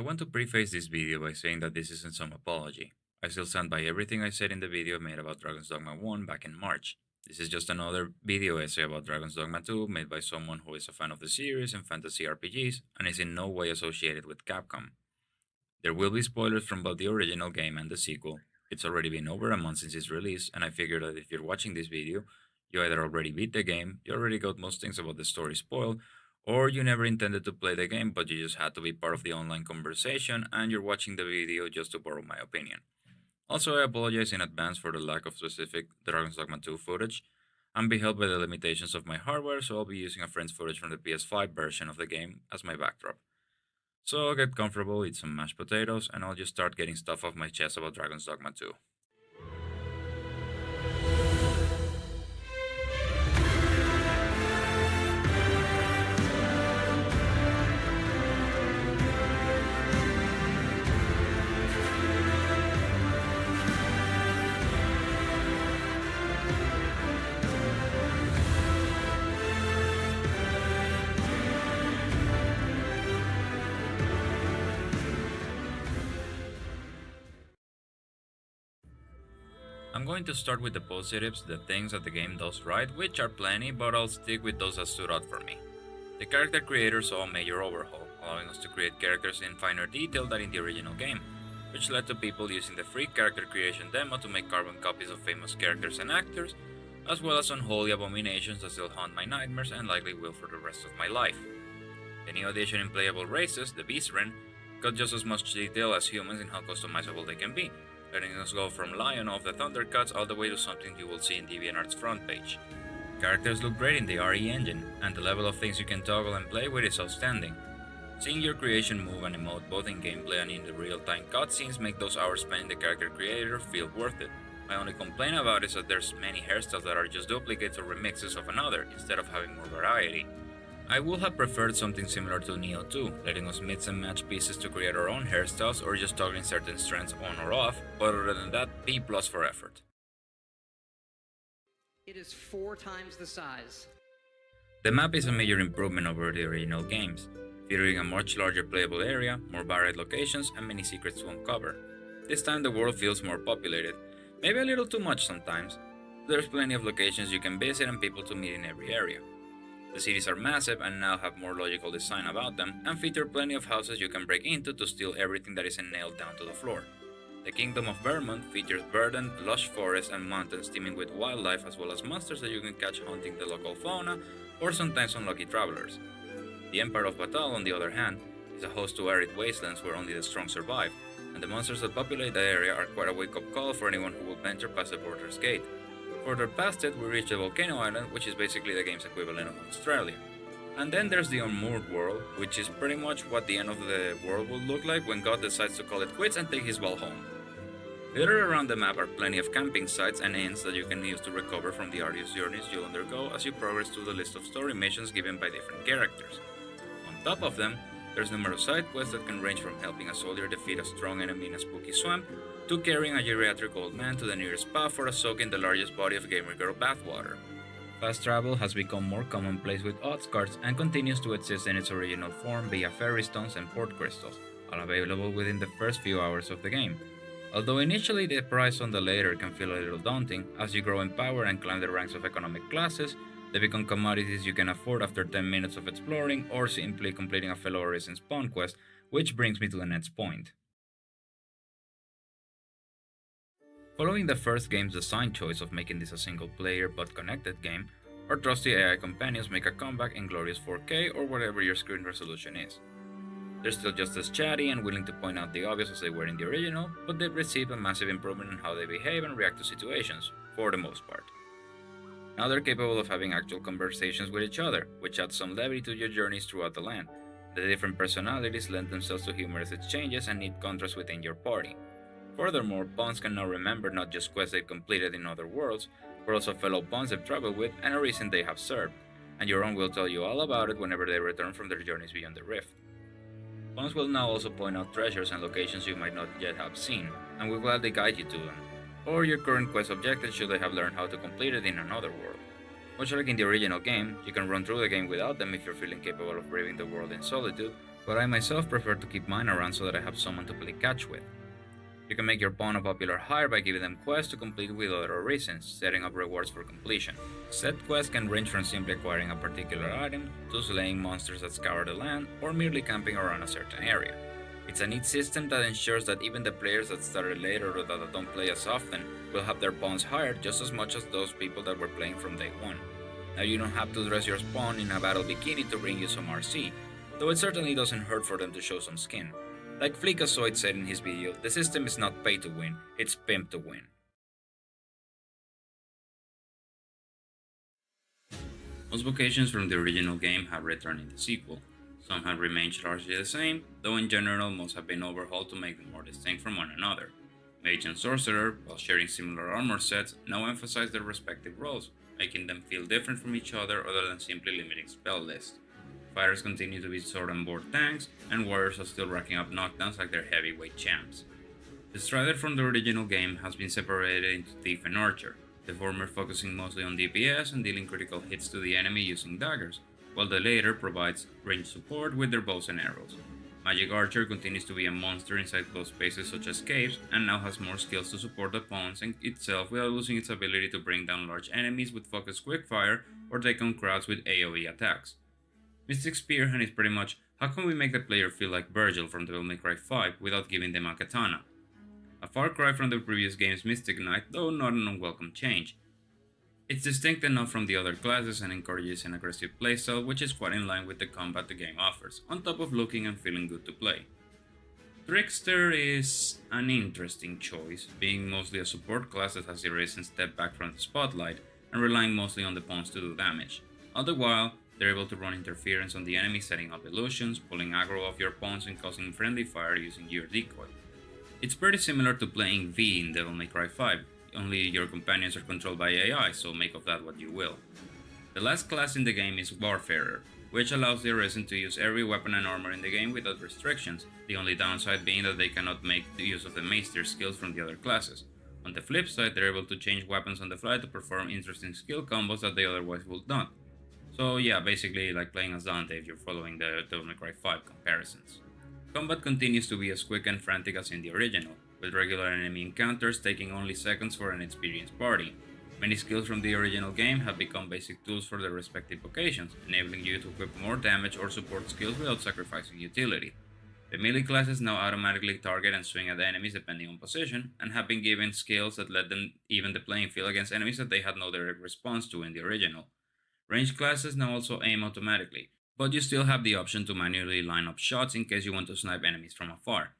I want to preface this video by saying that this isn't some apology. I still stand by everything I said in the video I made about Dragon's Dogma 1 back in March. This is just another video essay about Dragon's Dogma 2 made by someone who is a fan of the series and fantasy RPGs and is in no way associated with Capcom. There will be spoilers from both the original game and the sequel. It's already been over a month since its release, and I figure that if you're watching this video, you either already beat the game, you already got most things about the story spoiled, or you never intended to play the game but you just had to be part of the online conversation and you're watching the video just to borrow my opinion. Also, I apologize in advance for the lack of specific Dragon's Dogma 2 footage. I'm being held by the limitations of my hardware, so I'll be using a friend's footage from the PS5 version of the game as my backdrop. So get comfortable, eat some mashed potatoes, and I'll just start getting stuff off my chest about Dragon's Dogma 2. I'm going to start with the positives, the things that the game does right, which are plenty, but I'll stick with those that stood out for me. The character creator saw a major overhaul, allowing us to create characters in finer detail than in the original game, which led to people using the free character creation demo to make carbon copies of famous characters and actors, as well as unholy abominations that still haunt my nightmares and likely will for the rest of my life. The new addition in playable races, the Beastren, got just as much detail as humans in how customizable they can be, letting us go from Lion of the Thundercats all the way to something you will see in DeviantArt's front page. Characters look great in the RE engine, and the level of things you can toggle and play with is outstanding. Seeing your creation move and emote both in gameplay and in the real-time cutscenes make those hours spent in the character creator feel worth it. My only complaint about is that there's many hairstyles that are just duplicates or remixes of another, instead of having more variety. I would have preferred something similar to Neo 2, letting us mix and match pieces to create our own hairstyles or just toggling certain strands on or off, but other than that, B+ for effort. It is 4 times the size. The map is a major improvement over the original games, featuring a much larger playable area, more varied locations, and many secrets to uncover. This time the world feels more populated, maybe a little too much sometimes. There's plenty of locations you can visit and people to meet in every area. The cities are massive and now have more logical design about them, and feature plenty of houses you can break into to steal everything that isn't nailed down to the floor. The Kingdom of Vermont features verdant, lush forests and mountains teeming with wildlife as well as monsters that you can catch hunting the local fauna or sometimes unlucky travelers. The Empire of Batal, on the other hand, is a host to arid wastelands where only the strong survive, and the monsters that populate the area are quite a wake-up call for anyone who will venture past the border's gate. Further past it, we reach the Volcano Island, which is basically the game's equivalent of Australia. And then there's the Unmoored World, which is pretty much what the end of the world will look like when God decides to call it quits and take his ball home. Littered around the map are plenty of camping sites and inns that you can use to recover from the arduous journeys you'll undergo as you progress through the list of story missions given by different characters. On top of them, there's numerous side quests that can range from helping a soldier defeat a strong enemy in a spooky swamp to carrying a geriatric old man to the nearest spa for a soak in the largest body of Gamer Girl bathwater. Fast travel has become more commonplace with odds cards and continues to exist in its original form via fairy stones and port crystals, all available within the first few hours of the game. Although initially the price on the latter can feel a little daunting, as you grow in power and climb the ranks of economic classes, they become commodities you can afford after 10 minutes of exploring or simply completing a fellow Arisen spawn quest, which brings me to the next point. Following the first game's design choice of making this a single-player but connected game, our trusty AI companions make a comeback in glorious 4K or whatever your screen resolution is. They're still just as chatty and willing to point out the obvious as they were in the original, but they've received a massive improvement in how they behave and react to situations, for the most part. Now they're capable of having actual conversations with each other, which adds some levity to your journeys throughout the land. The different personalities lend themselves to humorous exchanges and neat contrasts within your party. Furthermore, pawns can now remember not just quests they've completed in other worlds, but also fellow pawns they've traveled with and a reason they have served, and your own will tell you all about it whenever they return from their journeys beyond the rift. Pawns will now also point out treasures and locations you might not yet have seen, and will gladly guide you to them, or your current quest objectives should they have learned how to complete it in another world. Much like in the original game, you can run through the game without them if you're feeling capable of braving the world in solitude, but I myself prefer to keep mine around so that I have someone to play catch with. You can make your pawn a popular hire by giving them quests to complete with other reasons, setting up rewards for completion. Set quests can range from simply acquiring a particular item, to slaying monsters that scour the land, or merely camping around a certain area. It's a neat system that ensures that even the players that started later or that don't play as often will have their pawns hired just as much as those people that were playing from day one. Now you don't have to dress your pawn in a battle bikini to bring you some RC, though it certainly doesn't hurt for them to show some skin. Like Flickazoid said in his video, the system is not pay to win, it's pimp to win. Most vocations from the original game have returned in the sequel. Some have remained largely the same, though in general most have been overhauled to make them more distinct from one another. Mage and Sorcerer, while sharing similar armor sets, now emphasize their respective roles, making them feel different from each other other than simply limiting spell lists. Fighters continue to be sword and board tanks, and warriors are still racking up knockdowns like their heavyweight champs. The Strider from the original game has been separated into Thief and Archer, the former focusing mostly on DPS and dealing critical hits to the enemy using daggers, while the latter provides ranged support with their bows and arrows. Magic Archer continues to be a monster inside closed spaces such as caves, and now has more skills to support the pawns and itself without losing its ability to bring down large enemies with focused quickfire or take on crowds with AoE attacks. Mystic Spearhand is pretty much how can we make the player feel like Virgil from Devil May Cry 5 without giving them a katana. A far cry from the previous game's Mystic Knight, though not an unwelcome change. It's distinct enough from the other classes and encourages an aggressive playstyle, which is quite in line with the combat the game offers, on top of looking and feeling good to play. Trickster is an interesting choice, being mostly a support class that has the recent step back from the spotlight and relying mostly on the pawns to do damage. All the while, they're able to run interference on the enemy, setting up illusions, pulling aggro off your pawns and causing friendly fire using your decoy. It's pretty similar to playing V in Devil May Cry 5, only your companions are controlled by AI, so make of that what you will. The last class in the game is Warfarer, which allows the Arisen to use every weapon and armor in the game without restrictions, the only downside being that they cannot make the use of the Maester skills from the other classes. On the flip side, they're able to change weapons on the fly to perform interesting skill combos that they otherwise would not. So yeah, basically like playing as Dante if you're following the Devil May Cry 5 comparisons. Combat continues to be as quick and frantic as in the original, with regular enemy encounters taking only seconds for an experienced party. Many skills from the original game have become basic tools for their respective vocations, enabling you to equip more damage or support skills without sacrificing utility. The melee classes now automatically target and swing at enemies depending on position, and have been given skills that let them even the playing field against enemies that they had no direct response to in the original. Ranged classes now also aim automatically, but you still have the option to manually line up shots in case you want to snipe enemies from afar.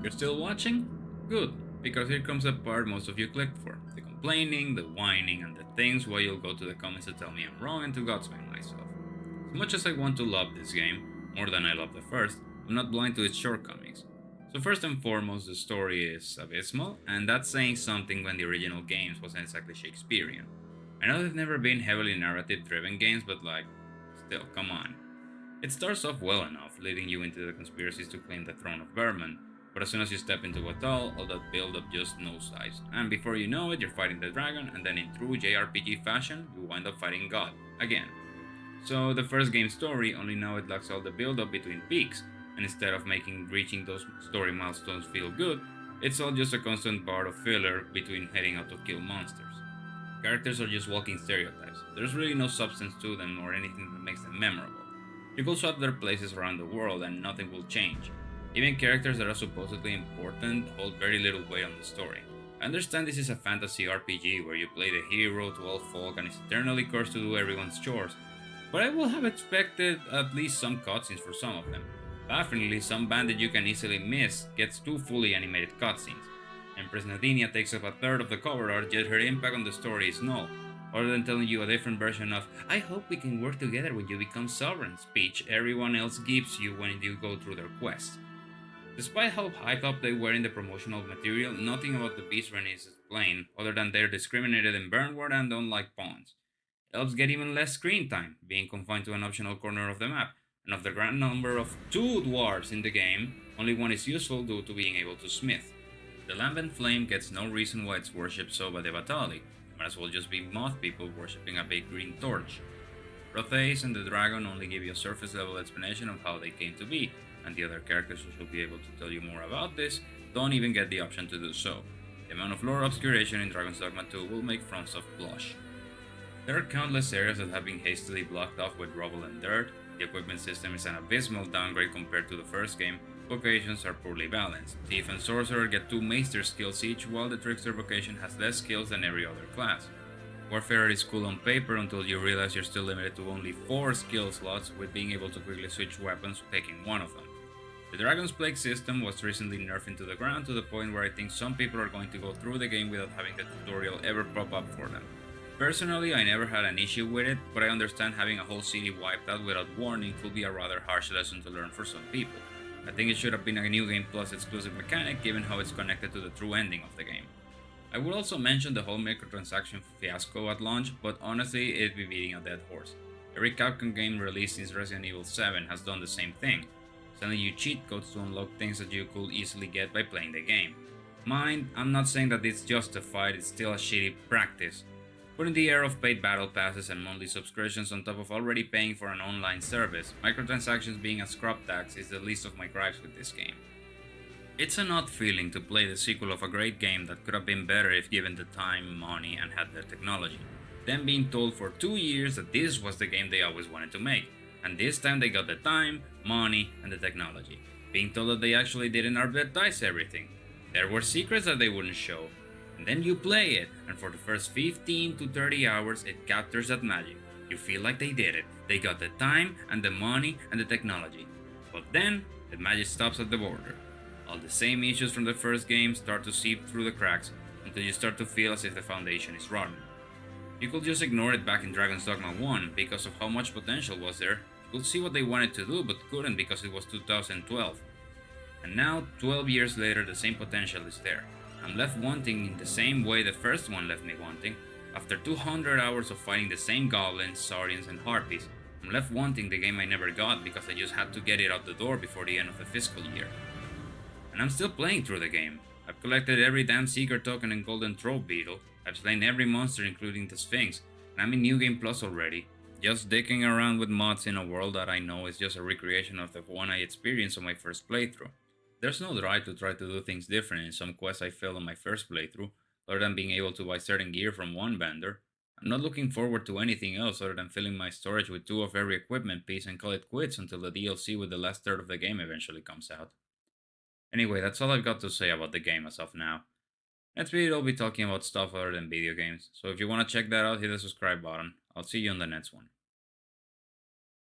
You're still watching? Good, because here comes the part most of you clicked for. The complaining, the whining, and the things where you'll go to the comments to tell me I'm wrong and to godsmack myself. As much as I want to love this game, more than I love the first, I'm not blind to its shortcomings. So first and foremost, the story is abysmal, and that's saying something when the original games wasn't exactly Shakespearean. I know they've never been heavily narrative-driven games, but still, come on. It starts off well enough, leading you into the conspiracies to claim the throne of Vermin, but as soon as you step into Batal, all that build-up just nosedives, and before you know it, you're fighting the dragon, and then in true JRPG fashion, you wind up fighting God, again. So the first game's story, only now it lacks all the build-up between peaks, and instead of making reaching those story milestones feel good, it's all just a constant bar of filler between heading out to kill monsters. Characters are just walking stereotypes, there's really no substance to them or anything that makes them memorable. You could swap their places around the world and nothing will change. Even characters that are supposedly important hold very little weight on the story. I understand this is a fantasy RPG where you play the hero to all folk and is eternally cursed to do everyone's chores, but I would have expected at least some cutscenes for some of them. Definitely, some bandit you can easily miss gets 2 fully animated cutscenes. Empress Nadinia takes up a third of the cover art, yet her impact on the story is null, other than telling you a different version of "I hope we can work together when you become sovereign" speech everyone else gives you when you go through their quest. Despite how hyped up they were in the promotional material, nothing about the Beast Rain is explained, other than they're discriminated in Burnward and don't like pawns. Elves get even less screen time, being confined to an optional corner of the map, and of the grand number of 2 dwarves in the game, only one is useful due to being able to smith. The Lambent Flame gets no reason why it's worshipped so by the Batali, might as well just be moth people worshipping a big green torch. Protheus and the dragon only give you a surface level explanation of how they came to be, and the other characters who should be able to tell you more about this don't even get the option to do so. The amount of lore obscuration in Dragon's Dogma II will make FromSoft blush. There are countless areas that have been hastily blocked off with rubble and dirt, the equipment system is an abysmal downgrade compared to the first game, vocations are poorly balanced. Thief and Sorcerer get 2 Maester skills each, while the Trickster vocation has less skills than every other class. Warfare is cool on paper until you realize you're still limited to only 4 skill slots, with being able to quickly switch weapons picking one of them. The Dragon's Plague system was recently nerfed into the ground to the point where I think some people are going to go through the game without having the tutorial ever pop up for them. Personally, I never had an issue with it, but I understand having a whole city wiped out without warning could be a rather harsh lesson to learn for some people. I think it should have been a New Game Plus exclusive mechanic given how it's connected to the true ending of the game. I would also mention the whole microtransaction fiasco at launch, but honestly it'd be beating a dead horse. Every Capcom game released since Resident Evil 7 has done the same thing, sending you cheat codes to unlock things that you could easily get by playing the game. Mind, I'm not saying that it's justified, it's still a shitty practice. But in the era of paid battle passes and monthly subscriptions on top of already paying for an online service, microtransactions being a scrub tax is the least of my gripes with this game. It's an odd feeling to play the sequel of a great game that could have been better if given the time, money, and had the technology. Then being told for 2 years that this was the game they always wanted to make, and this time they got the time, money, and the technology. Being told that they actually didn't advertise everything. There were secrets that they wouldn't show. And then you play it, and for the first 15 to 30 hours it captures that magic. You feel like they did it. They got the time, and the money, and the technology. But then, the magic stops at the border. All the same issues from the first game start to seep through the cracks until you start to feel as if the foundation is rotten. You could just ignore it back in Dragon's Dogma 1 because of how much potential was there. You could see what they wanted to do but couldn't because it was 2012. And now, 12 years later, the same potential is there. I'm left wanting in the same way the first one left me wanting. After 200 hours of fighting the same goblins, saurians, and harpies, I'm left wanting the game I never got because I just had to get it out the door before the end of the fiscal year. And I'm still playing through the game. I've collected every damn secret token and golden trove beetle. I've slain every monster including the Sphinx, and I'm in New Game Plus already. Just dicking around with mods in a world that I know is just a recreation of the one I experienced on my first playthrough. There's no drive to try to do things different in some quests I failed on my first playthrough, other than being able to buy certain gear from one vendor. I'm not looking forward to anything else other than filling my storage with 2 of every equipment piece and call it quits until the DLC with the last third of the game eventually comes out. Anyway, that's all I've got to say about the game as of now. Next video I'll be talking about stuff other than video games, so if you want to check that out, hit the subscribe button. I'll see you on the next one.